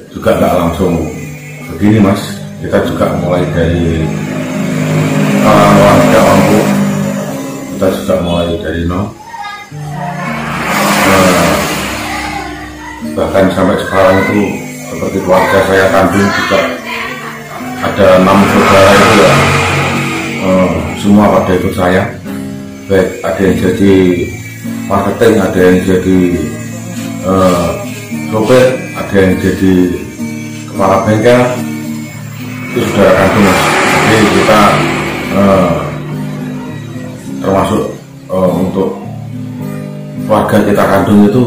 Juga nggak langsung begini mas, kita juga mulai dari warga mampu, kita juga mulai dari nol. Bahkan sampai sekarang itu seperti keluarga saya kandung juga ada 6 saudara itu ya, semua pada ikut saya, baik ada yang jadi marketing, ada yang jadi sopir, ada yang jadi kepala bengkel, itu saudara kandung mas. Jadi kita termasuk untuk keluarga kita kandung itu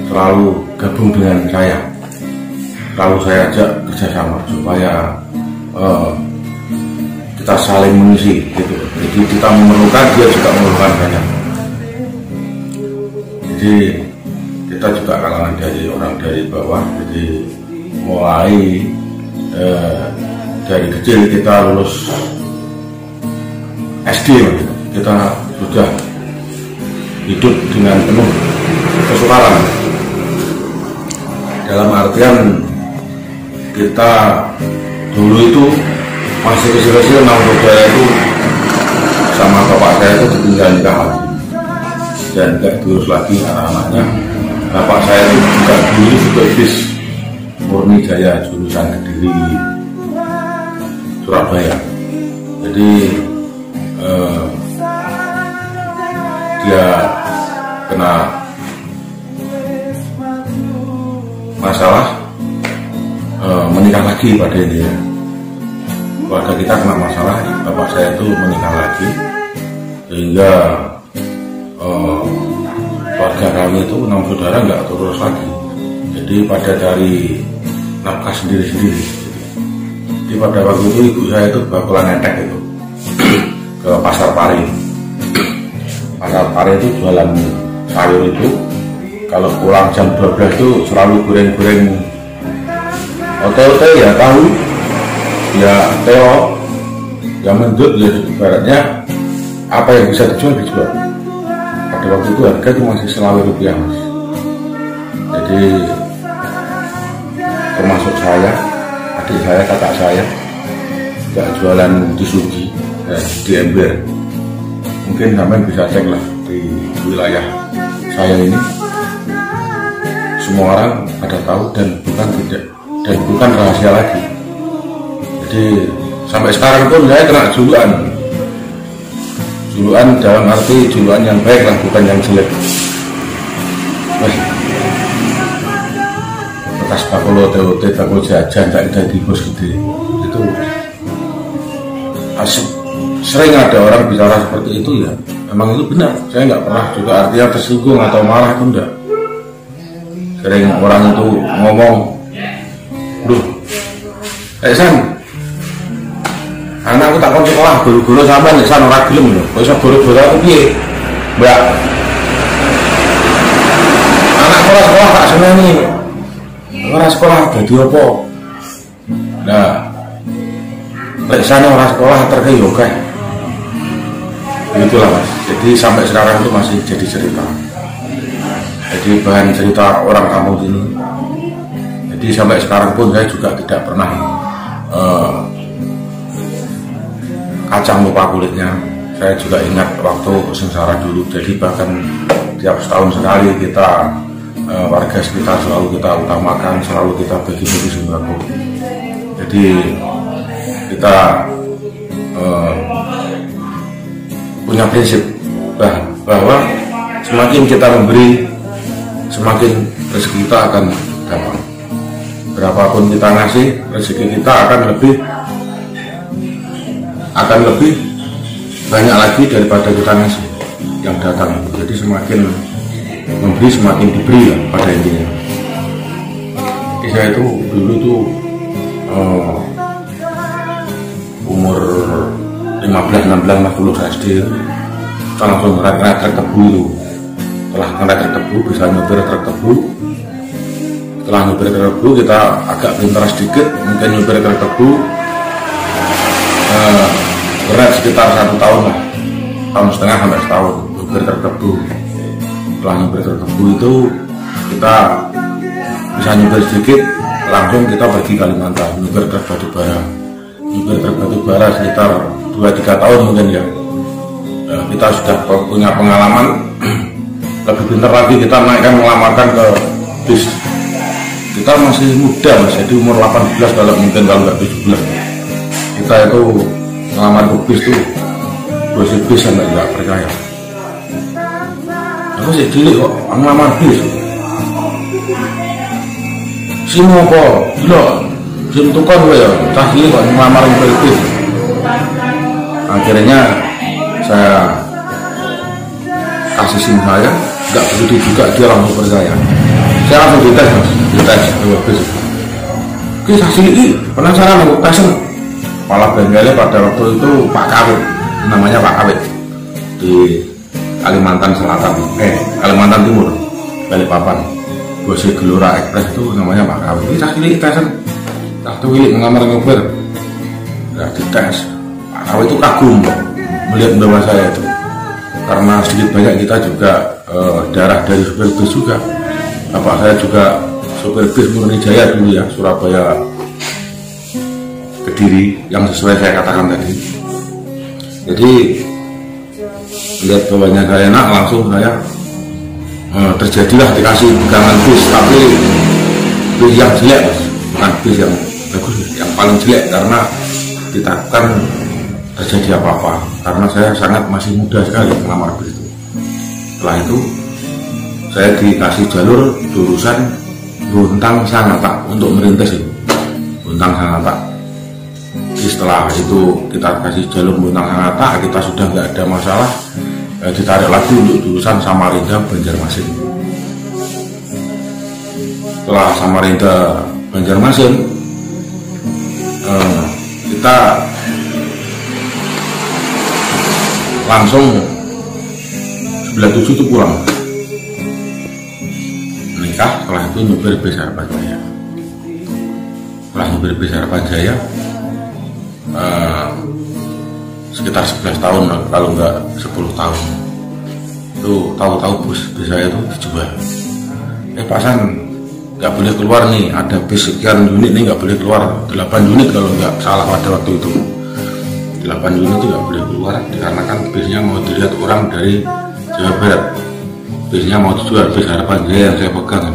selalu gabung dengan saya, selalu saya ajak kerjasama supaya kita saling mengisi gitu. Jadi kita memerlukan, dia juga memerlukan saya. Jadi kita juga kalangan dari orang dari bawah, jadi mulai dari kecil kita lulus SD, kita sudah hidup dengan penuh kesukaran. Dalam artian kita dulu itu masih kecil-kecil, 6 saudara itu sama bapak saya itu ditinggal nikah lagi dan gak diurus lagi anak-anaknya. Bapak saya itu juga dulu sebagai murni Jaya jurusan Kediri Surabaya. Jadi dia kena masalah menikah lagi pada ini ya. Keluarga kita kena masalah, bapak saya itu menikah lagi sehingga keluarga kami itu 6 saudara nggak terus lagi. Jadi pada cari nafkah sendiri-sendiri. Jadi pada waktu itu ibu saya itu bakalan netek itu ke Pasar Pari. Pasar Pari itu jualan sayur itu. Kalau pulang jam 12 itu selalu goreng-goreng ote-ote ya, tahu ya, teo ya, mendut ya, ibaratnya apa yang bisa dijual. Pada waktu itu harga itu masih Rp10 mas. Jadi termasuk saya, adik saya, kakak saya juga jualan di Sugi, di Ember. Mungkin sampai bisa cek lah di wilayah saya ini, semua orang pada tahu dan bukan rahasia lagi. Jadi sampai sekarang pun saya kena julukan dalam arti julukan yang baik lah, bukan yang jelek. Bekas bakul TOT, bakul jajan, tak jadi bos gede. Itu sering ada orang bicara seperti itu ya. Memang itu benar. Saya nggak pernah juga artinya tersinggung atau marah, itu enggak. Sering orang itu ngomong, "Duh, San, anakku tak kon sekolah guru-guru sampean nek san ora gelem lho. Kok iso guru-guru aku piye? Mbak. Anak sekolah tak seneni. Ora sekolah dadi apa?" Nah, lek sana ora sekolah terke yo kae. Begitulah mas. Jadi sampai sekarang itu masih jadi cerita. Jadi bahan cerita orang kampung sini. Jadi sampai sekarang pun saya juga tidak pernah kacang lupa kulitnya. Saya juga ingat waktu sengsara dulu. Jadi bahkan tiap setahun sekali kita warga sekitar selalu kita utamakan, selalu kita bagi-bagi sembako. Jadi kita punya prinsip bahwa semakin kita memberi, semakin rezeki kita akan dapat. Berapapun kita ngasih, rezeki kita akan lebih banyak lagi daripada kita ngasih yang datang. Jadi semakin memberi semakin diberi lah pada intinya. Jadi saya itu dulu tuh umur 15, 16, 10 SD kita langsung ngerak truk tebu itu. Setelah ngerak truk tebu, bisa nyopir truk tebu. Setelah nyopir truk tebu kita agak pintar sedikit, mungkin nyopir truk tebu berat sekitar 1 tahun lah, 1,5 tahun sampai setahun nyopir truk tebu. Setelah nyopir truk tebu itu kita bisa nyupir sedikit langsung kita pergi Kalimantan, nyupir truk batu bara sekitar 2-3 tahun mungkin ya. Kita sudah punya pengalaman, lebih pintar lagi kita naikkan melamarkan ke bis. Kita masih muda mas, jadi umur 18 kalau nggak 17. Kita itu ngelamar ke bis tuh bosnya bis sampai nggak percaya. Aku sih cilik kok ngelamar bis. Sim apa? Gila, sim tukar gue ya, cah cilik kok ngelamar ke bis. Akhirnya saya kasih SIM saya, nggak begitu juga dia langsung percaya. Saya langsung dites mas, dites bis. Oke, saksi ini penasaran aku pesen. Kepala bengkelnya pada waktu itu Pak Kawit, namanya Pak Kawit di Kalimantan Selatan, Kalimantan Timur, Balikpapan. Bosnya Gelora Express itu namanya Pak Kawit. Ini saksi ini tesan, satu wilik mengamar nyopir, nggak dites. Pak Kawit itu kagum melihat bahwa saya itu, karena sedikit banyak kita juga darah dari supir bis juga. Bapak saya juga supir bis Murni Jaya dulu ya, Surabaya Kediri, yang sesuai saya katakan tadi. Jadi lihat bawahnya saya enak, langsung saya terjadilah dikasih pegangan bis, tapi bis yang jelek mas, bukan bis yang bagus, yang paling jelek, karena ditakutkan terjadi apa-apa, karena saya sangat masih muda sekali melamar bis itu. Setelah itu saya dikasih jalur jurusan Bontang Sangatta untuk merintis itu, Bontang Sangatta. Setelah itu kita kasih jalur Bontang Sangatta, kita sudah nggak ada masalah, ditarik lagi untuk jurusan Samarinda Banjarmasin. Setelah Samarinda Banjarmasin, kita langsung 97 itu pulang menikah. Setelah itu nyupir bis Harapan Jaya. Setelah nyupir bis Harapan Jaya sekitar 11 tahun kalau enggak 10 tahun itu tahu-tahu bis saya itu dijual. Pak San nggak boleh keluar nih, ada bis sekian unit nih nggak boleh keluar, 8 unit kalau nggak salah pada waktu itu. 8 unit itu nggak boleh keluar dikarenakan bisnya mau dilihat orang dari Jawa Barat. Bisnya mau dijual, bis Harapan Jaya yang saya pegang.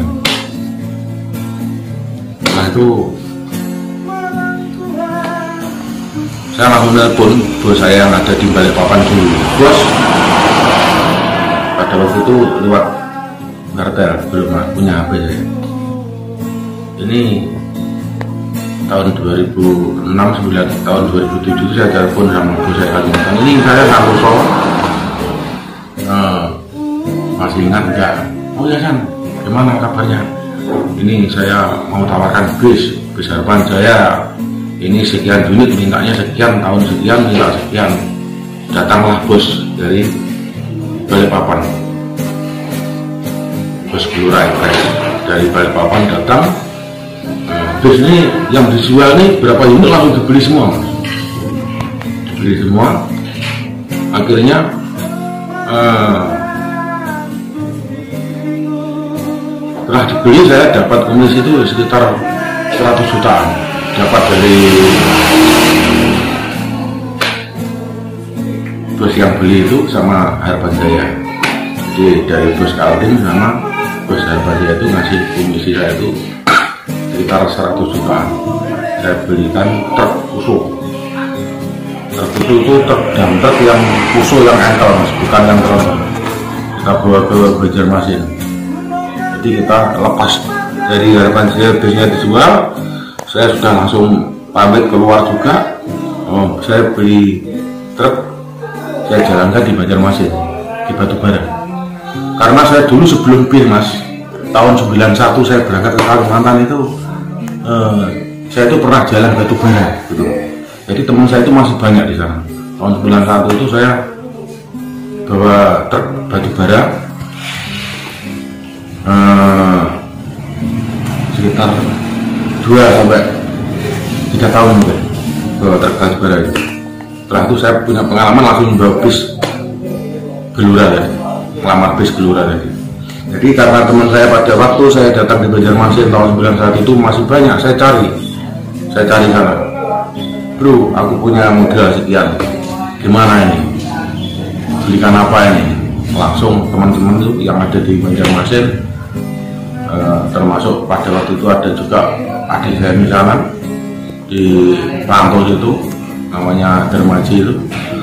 Setelah itu saya langsung telepon bos saya yang ada di Balikpapan dulu. Bos, pada waktu itu lewat kartel, belum punya HP saya. Ini tahun 2006, 9, tahun 2007 itu saya telepon sama bos saya Kalimantan. Ini saya satu soal, masih ingat enggak? Oh ya San, gimana kabarnya? Ini saya mau tawarkan bis Harapan Jaya. Ini sekian unit, mintanya sekian, tahun sekian, minta sekian. Datanglah bos dari Balikpapan, bos Gelora Express dari Balikpapan datang. Bis ini yang dijual nih berapa unit langsung dibeli semua, dibeli semua. Akhirnya setelah dibeli saya dapat komisi itu sekitar 100 jutaan dapat dari bos yang beli itu sama Harapan Jaya. Jadi dari bos Kaltim sama bos Harapan Jaya itu ngasih komisi saya itu sekitar 100 jutaan. Saya belikan truk Fuso. Truk Fuso itu truk dam truk yang Fuso yang engkel mas, bukan yang tronton. Kita bawa ke Banjarmasin. Jadi kita lepas dari Harapan Jaya, bisnya dijual, saya sudah langsung pamit keluar juga. Saya beli truk, saya jalankan di Banjarmasin, di Batubara. Karena saya dulu sebelum bis mas, tahun 91 saya berangkat ke Kalimantan itu, saya itu pernah jalan Batubara gitu. Jadi teman saya itu masih banyak di sana. Tahun 91 itu saya bawa truk Batubara sekitar 2-3 tahun mungkin bawa truk Batubara itu. Setelah itu saya punya pengalaman langsung bawa bis Gelora tadi, ngelamar bis Gelora tadi. Jadi karena teman saya pada waktu saya datang di Banjarmasin tahun 91 itu masih banyak, saya cari sana, bro aku punya modal sekian, gimana ini, belikan apa ini. Langsung teman-teman itu yang ada di Banjarmasin, termasuk pada waktu itu ada juga adik saya di sana di Pantos itu namanya Dermaji itu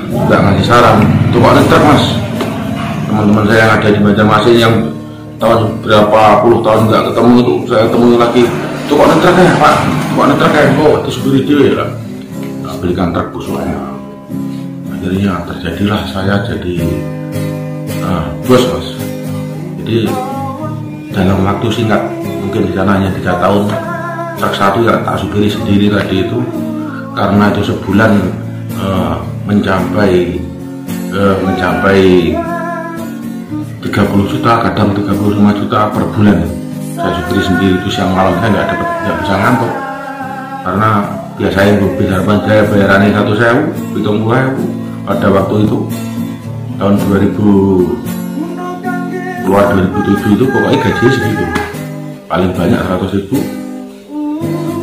juga ngasih saran, tukang truk mas. Teman-teman saya yang ada di Banjarmasin yang tahun berapa puluh tahun nggak ketemu itu saya temui lagi, tukang truk ya pak, tukang truk ya kok itu supir dia lah, nah, belikan truk busuknya. Akhirnya terjadilah saya jadi bos mas. Jadi dalam waktu singkat, mungkin di sana hanya 3 tahun, truk satu yang tak supiri sendiri tadi itu, karena itu sebulan mencapai 30 juta, kadang 35 juta per bulan. Saya supiri sendiri itu siang malam saya nggak bisa ngantuk, karena biasanya bis Harapan Jaya bayarannya 1.000, 70.000 pada waktu itu tahun 2000 keluar 2007 itu pokoknya gaji segitu, paling banyak 100.000.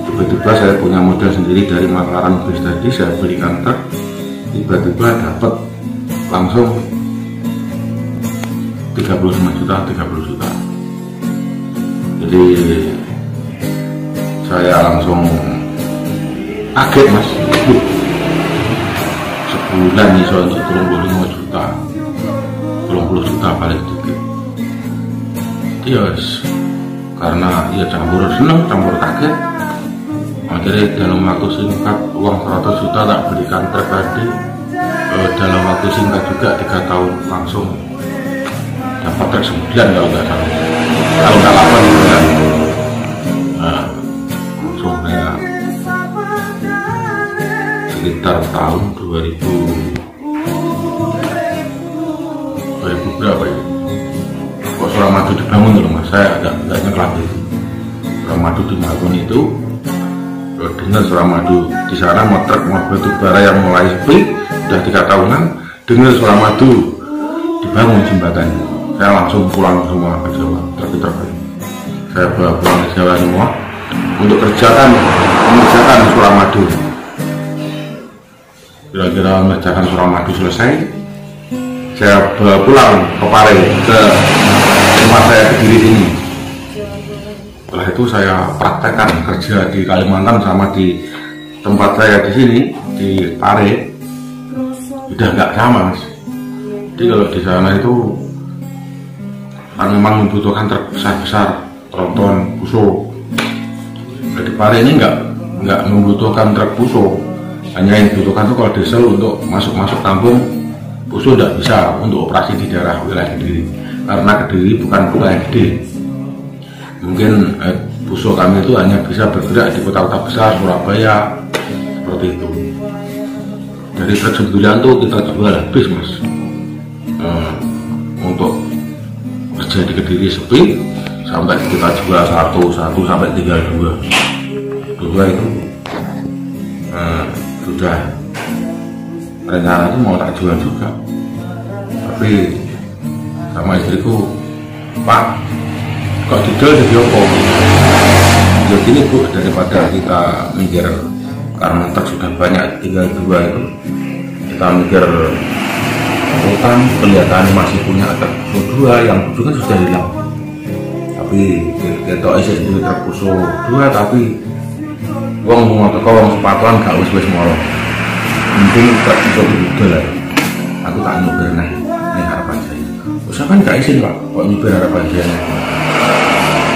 Tiba-tiba saya punya modal sendiri dari Makaran bis tadi, saya belikan truk, tiba-tiba dapat langsung 30 juta. Jadi saya langsung kaget mas, sebulan nih so untuk 35 juta, 30 juta paling sedikit. Yes, karena ya campur seneng, campur kaget. Akhirnya dalam waktu singkat uang 100 juta tak berikan truk tadi, dalam waktu singkat juga 3 tahun langsung dapat truk 9 kalau nggak salah, kalau nggak 8 bulan. Nah, langsung saya sekitar tahun 2000 berapa ya? Kok Suramadu dibangun loh mas, saya agak nyeklap itu. Suramadu dibangun itu, dengar Suramadu di sana mau truk mau batu bara yang mulai sepi, udah 3 tahunan, dengar Suramadu dibangun jembatan. Saya langsung pulang semua ke Jawa, truk. Saya bawa pulang ke Jawa semua untuk mengerjakan Suramadu. Kira-kira mengerjakan Suramadu selesai, saya bawa pulang ke Pare, ke tempat saya berdiri sini. Setelah itu saya praktekkan kerja di Kalimantan sama di tempat saya di sini di Pare, udah nggak sama mas. Jadi kalau di sana itu kan memang membutuhkan truk besar, tronton, puso. Di Pare ini nggak membutuhkan truk puso, hanya yang dibutuhkan itu kalau diesel untuk masuk kampung. Puso tidak bisa untuk operasi di daerah wilayah Kediri, karena Kediri bukan wilayah gede. Mungkin puso kami itu hanya bisa bergerak di kota-kota besar, Surabaya, seperti itu. Dari truk 9 tuh kita jual habis mas. Untuk kerja di Kediri sepi, sampai kita jual 1 sampai 32 itu sudah rencana itu mau tak jual juga, tapi sama istriku, Pak kok dijual jadi apa? Ya gini bu, daripada kita mikir karena truk sudah banyak tinggal 2 itu, kita mikir utang, kelihatan masih punya truk 2 yang juga sudah hilang, tapi kita isi sendiri truk puso 2, tapi uang mau teko uang sepatuan gak wis moro. Mungkin truk itu udah lah, aku tak nyupir nih Harapan Jaya. Usah kan gak izin pak, kok nyupir Harapan Jaya?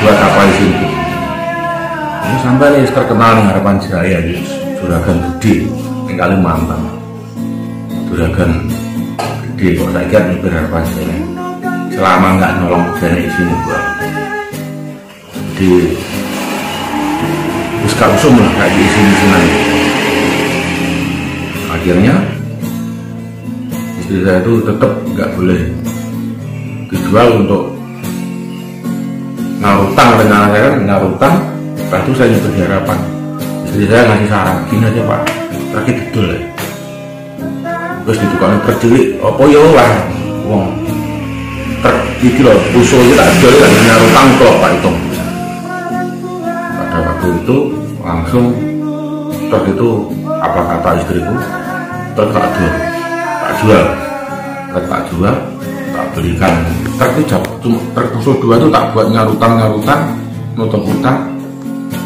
Buat apa izin? Ini sampai nih terkenal nih Harapan Jaya, Juragan Budi di Kalimantan. Juragan Budi kok saya kira nyupir Harapan Jaya. Selama nggak nolong saya izin buat. Jadi terus gak usum lah kayak izin-izinan. Akhirnya istri saya itu tetap nggak boleh dijual untuk ngarutang. Rencana saya kan ngarutang, setelah itu saya nyuruh di Harapan. Istri saya ngasih saran, gini aja pak, terakhir didol ya, terus ditukangin terjelik, apa ya lah uang truk iki lho usul iki tak jual kan nyarutang kok Pak Hitung. Pada waktu itu langsung truk itu apa kata istriku, truk tak jual, tak belikan. Truk itu cuma truk usul 2 itu tak buat nyarutang nutup utang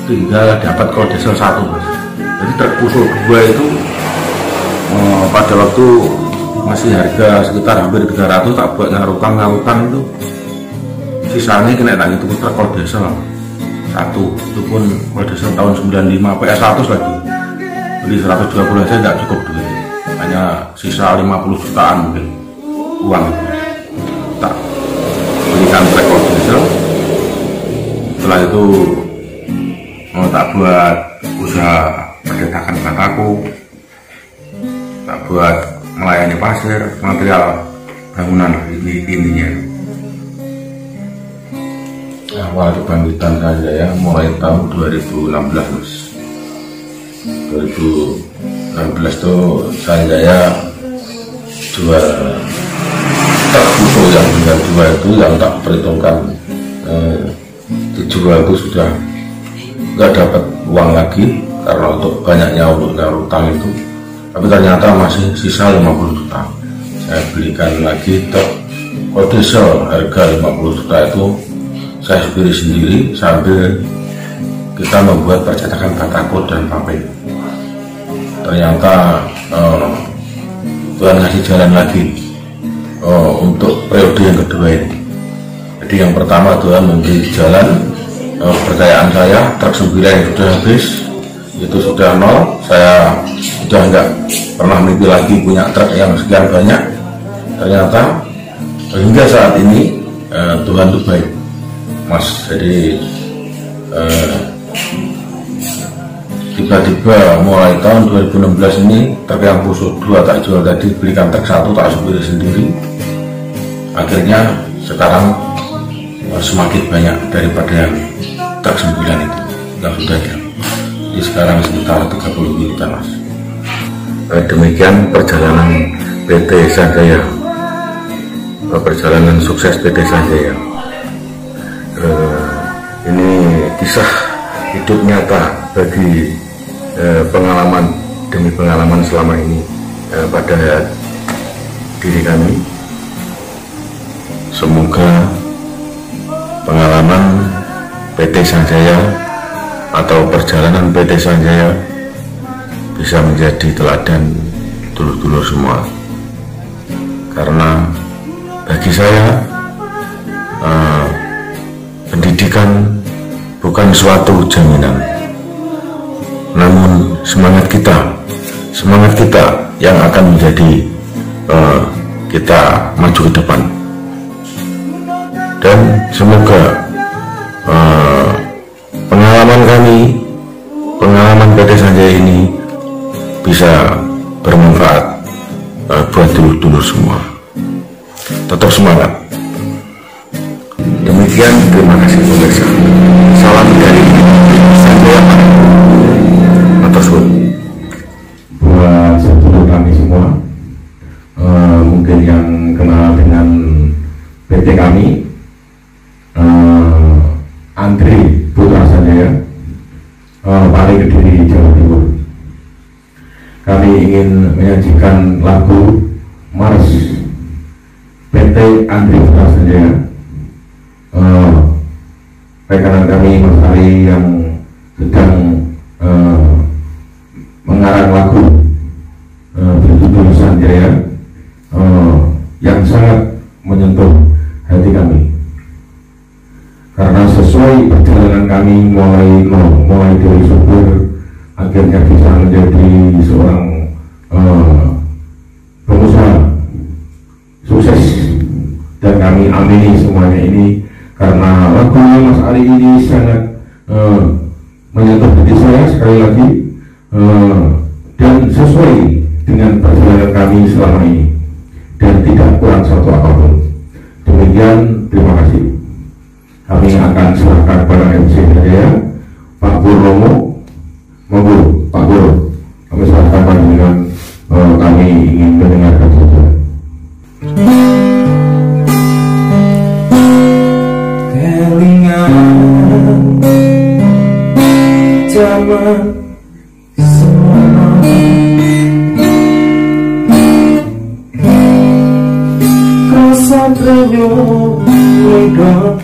tinggal dapat kode diesel 1 Mas. Jadi truk usul 2 itu pada waktu masih harga sekitar hampir 300 tak buat nyarutang itu sisanya kena tak itu truk kode diesel 1, itu pun kode diesel tahun 95 PS 100 lagi, beli 120 aja nggak cukup duit, hanya sisa 50 jutaan mungkin uang. Tak belikan truk kode diesel. Setelah itu tak buat usaha percetakan bataku, tak buat melayani pasir, material bangunan intinya. Awal kebangkitan saya mulai tahun 2016 Mas. 2016 itu saya jual truk usul yang tinggal 2 itu yang tak perhitungkan dijual itu sudah nggak dapat uang lagi karena untuk banyaknya untuk nyarutang itu, tapi ternyata masih sisa 50 juta. Saya belikan lagi truk kode diesel harga 50 juta itu saya supiri sendiri sambil kita membuat percetakan batako dan papel. Ternyata Tuhan ngasih jalan lagi untuk periode yang kedua ini. Jadi yang pertama Tuhan memberi jalan percayaan saya, truk 9 yang sudah habis itu sudah 0, saya sudah enggak pernah mimpi lagi punya truk yang sekian banyak. Ternyata hingga saat ini Tuhan itu baik Mas. Jadi tiba-tiba mulai tahun 2016 ini truk yang usul 2 tak jual tadi, belikan truk 1 tak supiri sendiri. Akhirnya sekarang semakin banyak daripada yang truk 9 itu yang sudah ada. Jadi sekarang sekitar 30 juta Mas. Demikian perjalanan PT Sanjaya, perjalanan sukses PT Sanjaya. Ini kisah hidup nyata bagi pengalaman demi pengalaman selama ini pada diri kami. Semoga pengalaman PT Sanjaya atau perjalanan PT Sanjaya bisa menjadi teladan dulur-dulur semua, karena bagi saya pendidikan bukan suatu jaminan, namun semangat kita yang akan menjadi kita maju ke depan. Dan semoga pengalaman PT Sanjaya ini bisa bermanfaat buat dulur-dulur semua. Tetap semangat. Demikian, terima kasih pemirsa. Salam dari Sanjaya atas buat sedulur kami semua. Mungkin yang kenal dengan PT kami, Andri Putra Sanjaya, paling Kediri, Jawa Timur. Kami ingin menyajikan lagu Mars PT Andri Putra Sanjaya. Rekanan kami Mas Ari yang sedang mengarang lagu berjudul Sanjaya, yang sangat menyentuh hati kami, karena sesuai perjalanan kami mulai dari supir akhirnya bisa menjadi seorang pengusaha sukses, dan kami amini semuanya ini karena lagunya Mas Ari ini sangat menyentuh hati saya sekali lagi, dan sesuai dengan perjalanan kami selama ini dan tidak kurang satu apapun. Demikian, terima kasih. Kami akan serahkan pada MC saya, Pak Purnomo. Monggo Pak Pur, kami serahkan dengan kami ingin mendengarkan saja. Santrenyo dodol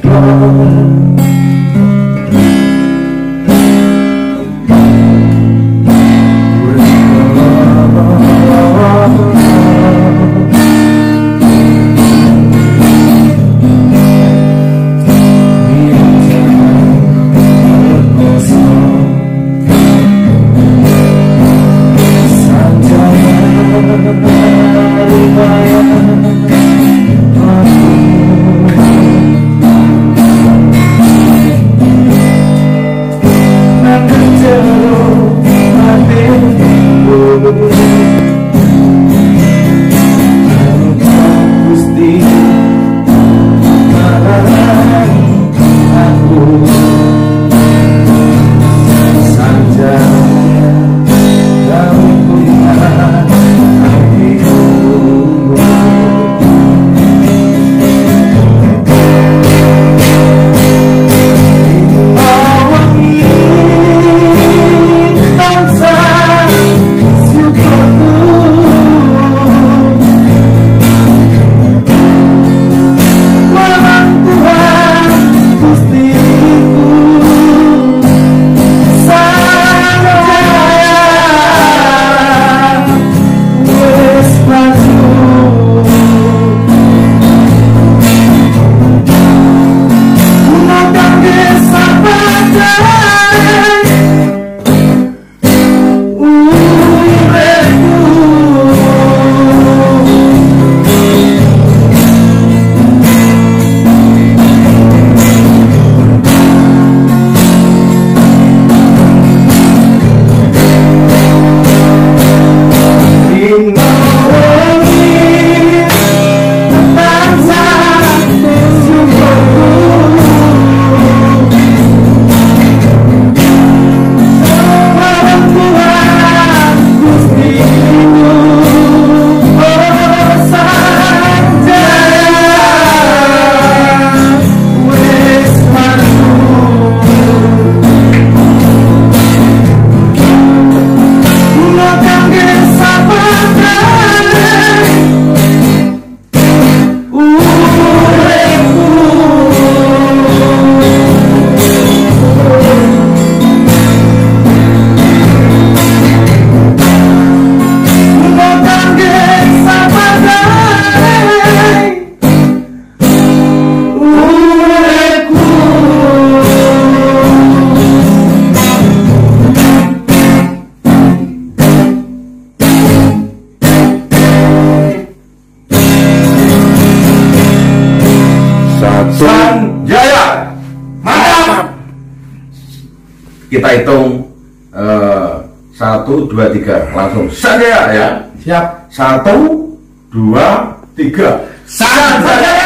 Sanjaya, mantap. Kita hitung 1, 2, 3 langsung Sanjaya ya. Siap. 1, 2, 3 Sanjaya.